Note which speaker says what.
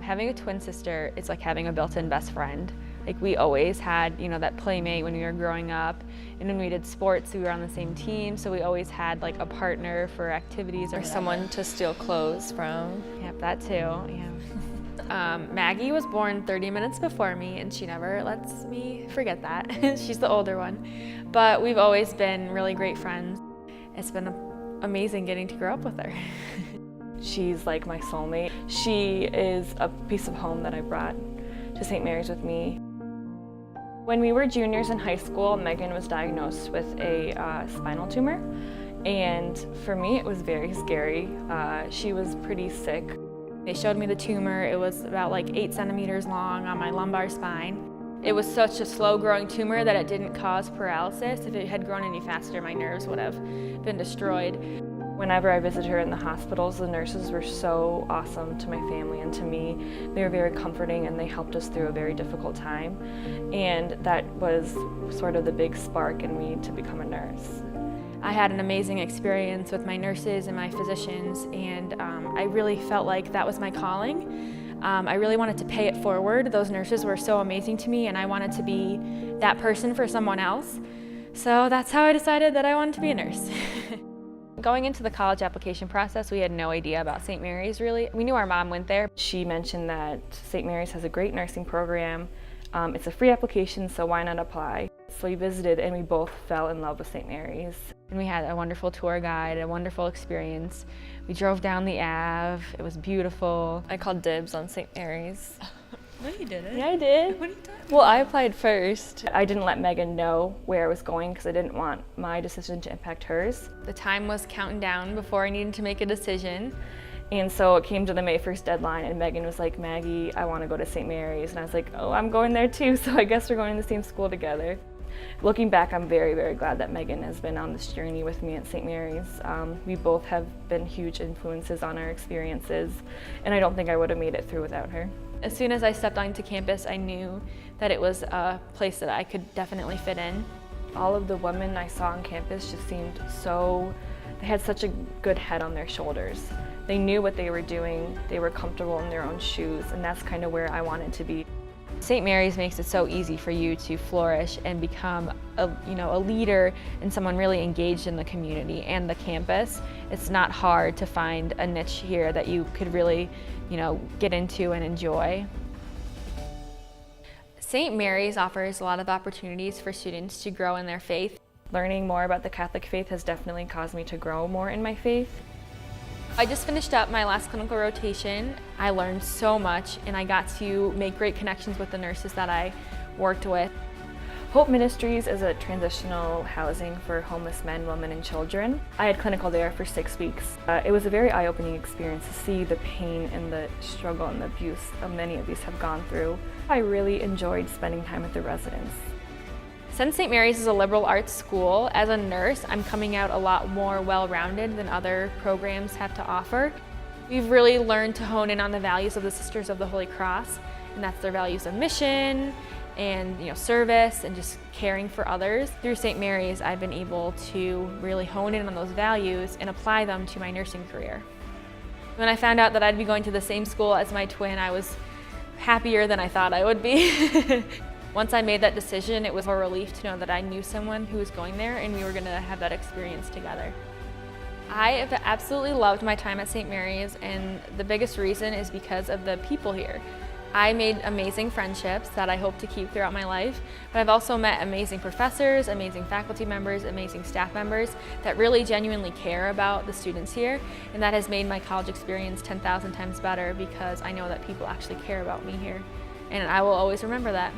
Speaker 1: Having a twin sister is like having a built-in best friend. Like we always had, that playmate when we were growing up, and when we did sports, we were on the same team, so we always had like a partner for activities
Speaker 2: or someone to steal clothes from.
Speaker 1: Yep, that too, yeah. Maggie was born 30 minutes before me, and she never lets me forget that. She's the older one, but we've always been really great friends. It's been amazing getting to grow up with her.
Speaker 3: She's like my soulmate. She is a piece of home that I brought to St. Mary's with me. When we were juniors in high school, Megan was diagnosed with a spinal tumor, and for me it was very scary. She was pretty sick. They showed me the tumor. It was about like 8 centimeters long on my lumbar spine. It was such a slow-growing tumor that it didn't cause paralysis. If it had grown any faster, my nerves would have been destroyed. Whenever I visited her in the hospitals, the nurses were so awesome to my family and to me. They were very comforting, and they helped us through a very difficult time. And that was sort of the big spark in me to become a nurse.
Speaker 1: I had an amazing experience with my nurses and my physicians, and I really felt like that was my calling. I really wanted to pay it forward. Those nurses were so amazing to me, and I wanted to be that person for someone else. So that's how I decided that I wanted to be a nurse. Going into the college application process, we had no idea about St. Mary's really. We knew our mom went there. She mentioned that St. Mary's has a great nursing program. It's a free application, so why not apply? So we visited, and we both fell in love with St. Mary's. And we had a wonderful tour guide, a wonderful experience. We drove down the Ave. It was beautiful.
Speaker 2: I called dibs on St. Mary's.
Speaker 4: No, you didn't.
Speaker 3: Yeah, I did.
Speaker 4: What are you talking about?
Speaker 3: Well, I applied first. I didn't let Megan know where I was going because I didn't want my decision to impact hers.
Speaker 1: The time was counting down before I needed to make a decision.
Speaker 3: And so it came to the May 1st deadline, and Megan was like, "Maggie, I want to go to St. Mary's." And I was like, "Oh, I'm going there too, so I guess we're going to the same school together." Looking back, I'm very, very glad that Megan has been on this journey with me at St. Mary's. We both have been huge influences on our experiences, and I don't think I would have made it through without her.
Speaker 1: As soon as I stepped onto campus, I knew that it was a place that I could definitely fit in.
Speaker 3: All of the women I saw on campus just seemed they had such a good head on their shoulders. They knew what they were doing, they were comfortable in their own shoes, and that's kind of where I wanted to be. St. Mary's makes it so easy for you to flourish and become a leader and someone really engaged in the community and the campus. It's not hard to find a niche here that you could really, get into and enjoy. St. Mary's offers a lot of opportunities for students to grow in their faith. Learning more about the Catholic faith has definitely caused me to grow more in my faith. I just finished up my last clinical rotation. I learned so much, and I got to make great connections with the nurses that I worked with. Hope Ministries is a transitional housing for homeless men, women, and children. I had clinical there for 6 weeks. It was a very eye-opening experience to see the pain and the struggle and the abuse many of these have gone through. I really enjoyed spending time with the residents. Since St. Mary's is a liberal arts school, as a nurse, I'm coming out a lot more well-rounded than other programs have to offer. We've really learned to hone in on the values of the Sisters of the Holy Cross, and that's their values of mission and service and just caring for others. Through St. Mary's, I've been able to really hone in on those values and apply them to my nursing career. When I found out that I'd be going to the same school as my twin, I was happier than I thought I would be. Once I made that decision, it was a relief to know that I knew someone who was going there and we were going to have that experience together. I have absolutely loved my time at St. Mary's, and the biggest reason is because of the people here. I made amazing friendships that I hope to keep throughout my life, but I've also met amazing professors, amazing faculty members, amazing staff members that really genuinely care about the students here, and that has made my college experience 10,000 times better because I know that people actually care about me here, and I will always remember that.